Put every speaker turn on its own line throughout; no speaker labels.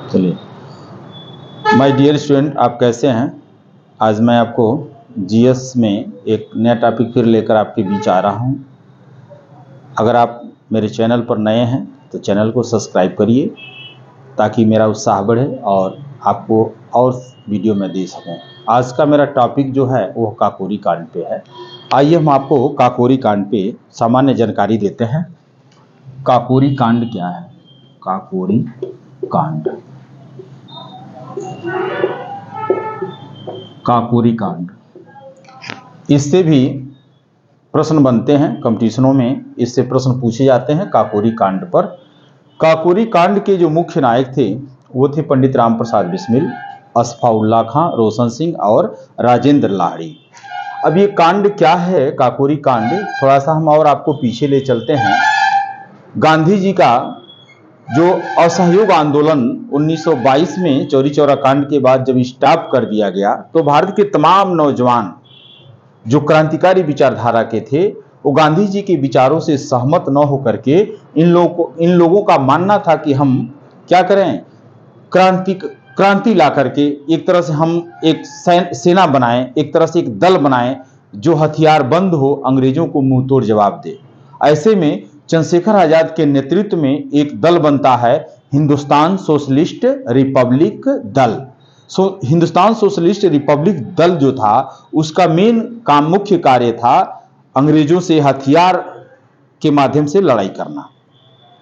चलिए, my dear student, आप कैसे हैं। आज मैं आपको जीएस में एक नया टॉपिक फिर लेकर आपके बीच आ रहा हूं। अगर आप मेरे चैनल पर नए हैं तो चैनल को सब्सक्राइब करिए ताकि मेरा उत्साह बढ़े और आपको और वीडियो मैं दे सकूं। आज का मेरा टॉपिक जो है वो काकोरी कांड पे है। आइए हम आपको काकोरी कांड पे सामान्य जानकारी देते हैं। काकोरी कांड क्या है? काकोरी कांड, काकोरी कांड, इससे भी प्रश्न बनते हैं कंपटीशनों में, इससे प्रश्न पूछे जाते हैं काकोरी कांड पर। काकोरी कांड के जो मुख्य नायक थे वो थे पंडित राम प्रसाद बिस्मिल, असफाउल्ला खां, रोशन सिंह और राजेंद्र लाहिड़ी। अब ये कांड क्या है काकोरी कांड, थोड़ा सा हम और आपको पीछे ले चलते हैं। गांधी जी का जो असहयोग आंदोलन 1922 में चौरी चौरा कांड के बाद जब स्टॉप कर दिया गया तो भारत के तमाम नौजवान जो क्रांतिकारी विचारधारा के थे वो गांधी जी के विचारों से सहमत न होकर के इन लोगों का मानना था कि हम क्या करें, क्रांति ला करके एक तरह से हम एक सेना बनाएं, एक तरह से एक दल बनाएं जो हथियार बंद हो, अंग्रेजों को मुंह तोड़ जवाब दे। ऐसे में चंद्रशेखर आजाद के नेतृत्व में एक दल बनता है हिंदुस्तान सोशलिस्ट रिपब्लिक दल। हिंदुस्तान सोशलिस्ट रिपब्लिक दल जो था उसका मेन काम, मुख्य कार्य था अंग्रेजों से हथियार के माध्यम से लड़ाई करना।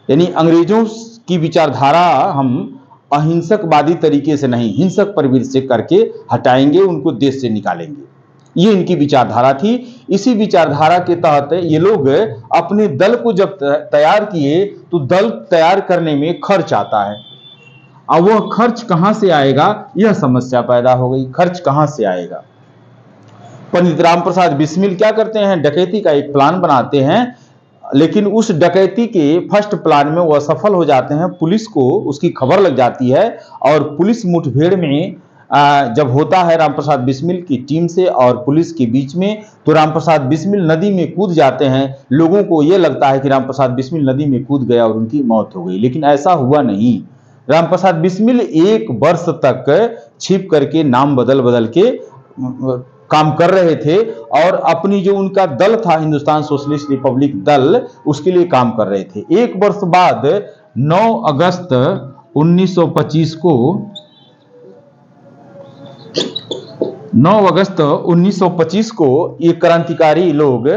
यानी अंग्रेजों की विचारधारा हम अहिंसकवादी तरीके से नहीं, हिंसक प्रवृत्ति से करके हटाएंगे, उनको देश से निकालेंगे। ये इनकी विचारधारा थी। इसी विचारधारा के तहत ये लोग अपने दल को जब तैयार किए तो दल तैयार करने में खर्च आता है। अब वह खर्च कहां से आएगा, यह समस्या पैदा हो गई। खर्च कहां से आएगा? पंडित राम प्रसाद बिस्मिल क्या करते हैं, डकैती का एक प्लान बनाते हैं, लेकिन उस डकैती के फर्स्ट प्लान में वो असफल हो जाते हैं। पुलिस को उसकी खबर लग जाती है और पुलिस मुठभेड़ में जब होता है रामप्रसाद बिस्मिल की टीम से और पुलिस के बीच में, तो रामप्रसाद बिस्मिल नदी में कूद जाते हैं। लोगों को यह लगता है कि रामप्रसाद बिस्मिल नदी में कूद गया और उनकी मौत हो गई, लेकिन ऐसा हुआ नहीं। रामप्रसाद बिस्मिल 1 वर्ष तक छिप करके नाम बदल बदल के काम कर रहे थे और अपनी जो उनका दल था हिंदुस्तान सोशलिस्ट रिपब्लिक दल, उसके लिए काम कर रहे थे। 1 वर्ष बाद 9 अगस्त 1925 को 9 अगस्त 1925 को ये क्रांतिकारी लोग,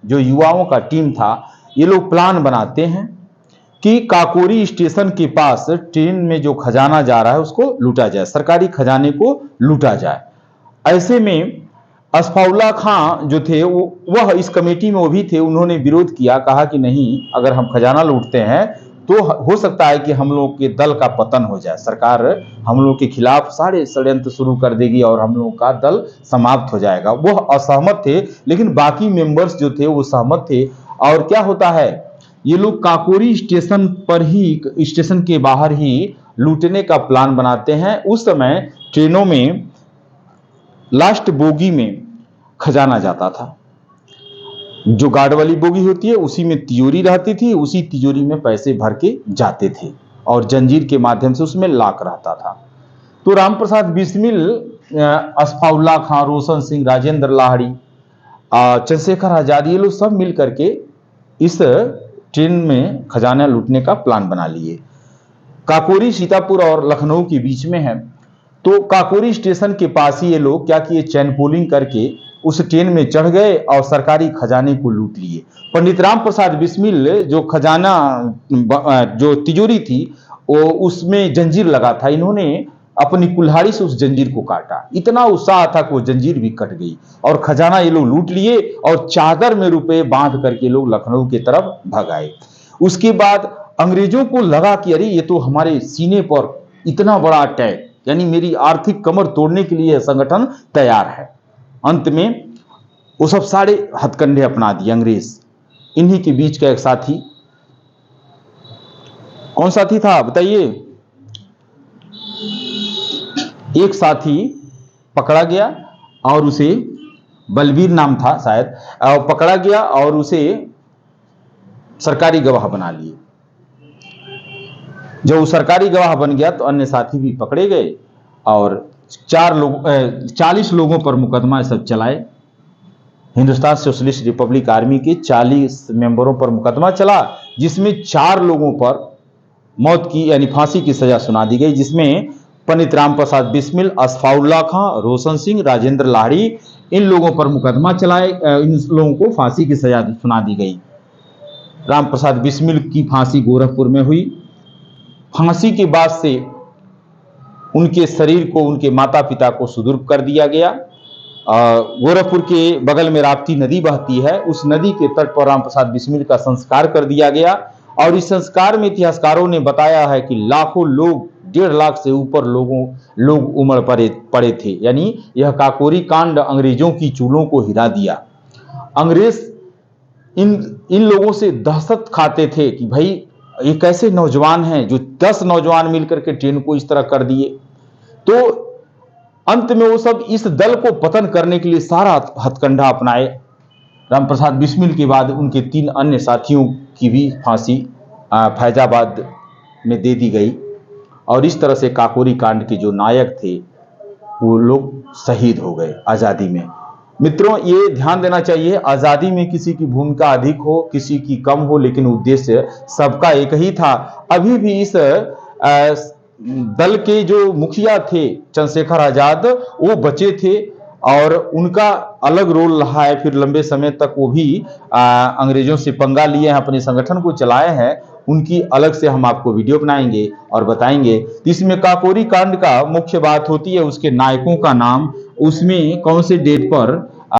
जो युवाओं का टीम था, ये लोग प्लान बनाते हैं कि काकोरी स्टेशन के पास ट्रेन में जो खजाना जा रहा है उसको लूटा जाए, सरकारी खजाने को लूटा जाए। ऐसे में असफाउल्ला खां जो थे वह इस कमेटी में वो भी थे। उन्होंने विरोध किया, कहा कि नहीं, अगर हम खजाना लूटते हैं तो हो सकता है कि हम लोग के दल का पतन हो जाए, सरकार हम लोग के खिलाफ सारे षड्यंत्र शुरू कर देगी और हम लोग का दल समाप्त हो जाएगा। वह असहमत थे, लेकिन बाकी मेंबर्स जो थे वो सहमत थे। और क्या होता है, ये लोग काकोरी स्टेशन पर ही, स्टेशन के बाहर ही लूटने का प्लान बनाते हैं। उस समय ट्रेनों में लास्ट बोगी में खजाना जाता था। जो गार्ड वाली बोगी होती है उसी में तिजोरी रहती थी, उसी तिजोरी में पैसे भर के जाते थे और जंजीर के माध्यम से उसमें लॉक रहता था। तो रामप्रसाद बिस्मिल, असफाउल्ला खां, रोशन सिंह, राजेंद्र लाहिड़ी, चंद्रशेखर आजाद, ये लोग सब मिल करके इस ट्रेन में खजाना लूटने का प्लान बना लिए। काकोरी सीतापुर और लखनऊ के बीच में है, तो काकोरी स्टेशन के पास ही ये लोग क्या किए, चैन पुलिंग करके उस ट्रेन में चढ़ गए और सरकारी खजाने को लूट लिए। पंडित राम प्रसाद बिस्मिल जो खजाना, जो तिजोरी थी वो उसमें जंजीर लगा था, इन्होंने अपनी कुल्हाड़ी से उस जंजीर को काटा। इतना उत्साह था कि वो जंजीर भी कट गई और खजाना ये लोग लूट लिए और चादर में रुपए बांध करके लोग लखनऊ की तरफ भाग आए। उसके बाद अंग्रेजों को लगा कि अरे ये तो हमारे सीने पर इतना बड़ा अटैक, यानी मेरी आर्थिक कमर तोड़ने के लिए संगठन तैयार है। अंत में वो सब सारे हथकंडे अपना दिए अंग्रेज। इन्हीं के बीच का एक साथी, कौन साथी था बताइए? एक साथी पकड़ा गया और उसे, बलबीर नाम था शायद, पकड़ा गया और उसे सरकारी गवाह बना लिए। जब वो सरकारी गवाह बन गया तो अन्य साथी भी पकड़े गए और 40 लोगों पर मुकदमा सब चलाए। हिंदुस्तान सोशलिस्ट रिपब्लिक आर्मी के 40 मेंबरों पर मुकदमा चला, जिसमें 4 लोगों पर मौत की यानी फांसी की सजा सुना दी गई, जिसमें पंडित राम प्रसाद बिस्मिल, असफाउल्ला खां, रोशन सिंह, राजेंद्र लाहिड़ी, इन लोगों पर मुकदमा चलाए, इन लोगों को फांसी की सजा सुना दी गई। राम प्रसाद बिस्मिल की फांसी गोरखपुर में हुई। फांसी के बाद से उनके शरीर को उनके माता पिता को सुपुर्द कर दिया गया। गोरखपुर के बगल में राप्ती नदी बहती है, उस नदी के तट पर राम प्रसाद बिस्मिल का संस्कार कर दिया गया और इस संस्कार में इतिहासकारों ने बताया है कि लाखों लोग, 1.5 लाख से ऊपर लोग उमड़ पड़े थे। यानी यह काकोरी कांड अंग्रेजों की चूलों को हिला दिया। अंग्रेज इन लोगों से दहशत खाते थे कि भाई ये कैसे नौजवान हैं जो 10 नौजवान मिलकर के ट्रेन को इस तरह कर दिए। तो अंत में वो सब इस दल को पतन करने के लिए सारा हथकंडा अपनाए। राम प्रसाद बिस्मिल के बाद उनके 3 अन्य साथियों की भी फांसी फैजाबाद में दे दी गई और इस तरह से काकोरी कांड के जो नायक थे वो लोग शहीद हो गए आज़ादी में। मित्रों, ये ध्यान देना चाहिए, आज़ादी में किसी की भूमिका अधिक हो, किसी की कम हो, लेकिन उद्देश्य सबका एक ही था। अभी भी इस दल के जो मुखिया थे चंद्रशेखर आजाद, वो बचे थे और उनका अलग रोल रहा है। फिर लंबे समय तक वो भी अंग्रेजों से पंगा लिए हैं, अपने संगठन को चलाए हैं। उनकी अलग से हम आपको वीडियो बनाएंगे और बताएंगे। इसमें काकोरी कांड का मुख्य बात होती है उसके नायकों का नाम, उसमें कौन से डेट पर